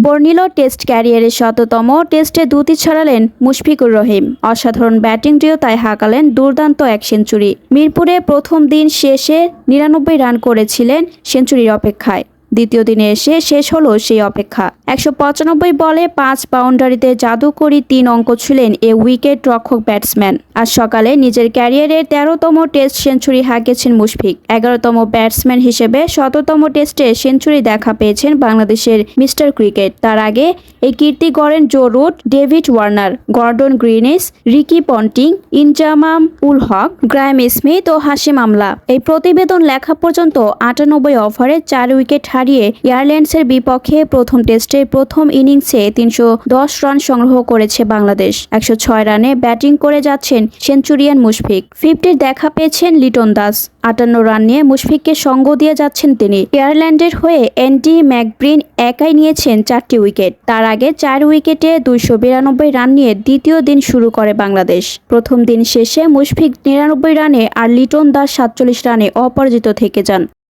নম্বর নিল টেস্ট ক্যারিয়ারের ১৭তম টেস্টে দুটি ছড়ালেন মুশফিকুর রহিম। অসাধারণ ব্যাটিং দৃঢ়তায় হাঁকালেন দুর্দান্ত এক সেঞ্চুরি। মিরপুরে প্রথম দিন শেষে ৯৯ রান করেছিলেন সেঞ্চুরির অপেক্ষায়। দ্বিতীয় দিনে এসে শেষ হলো সেই অপেক্ষা। ১৯৫ বলে ৫ বাউন্ডারিতে জাদুকরী ৩ অঙ্ক ছিলেন এ উইকেট রক্ষক ব্যাটসম্যান। আজ সকালে নিজের ক্যারিয়ারের ১৩তম টেস্ট সেঞ্চুরি হাঁকিয়েছেন মুশফিক। ১১তম ব্যাটসম্যান হিসেবে ১৭তম টেস্টে সেঞ্চুরি দেখা পেয়েছেন বাংলাদেশের মিস্টার ক্রিকেট। তার আগে এই কীর্তি গড়েন Joe Root, David Warner, Gordon Greenidge, Ricky Ponting, Inzamam ul Haq, Graeme Smith ও হাশিম আমলা। এই প্রতিবেদন লেখা পর্যন্ত ৯৮ ওভারে ৪ উইকেট হারিয়ে আয়ারল্যান্ডসের বিপক্ষে প্রথম টেস্টের প্রথম ইনিংসে ৩১০ রান সংগ্রহ করেছে বাংলাদেশ। ১০৬ রানে ব্যাটিং করে যাচ্ছেন সেঞ্চুরিয়ান মুশফিক। 50 দেখা পেয়েছেন লিটন দাস। ৫৮ রান নিয়ে মুশফিককে সঙ্গ দিয়ে যাচ্ছেন তিনি। আয়ারল্যান্ডের হয়ে অ্যান্ডি ম্যাকব্রিন একাই নিয়েছেন ৪টি উইকেট। তার আগে ৪ উইকেটে ২৯২ রান নিয়ে দ্বিতীয় দিন শুরু করে বাংলাদেশ। প্রথম দিন শেষে মুশফিক ৯৯ রানে আর লিটন দাস ৪৭ রানে অপরাজিত থেকে যান।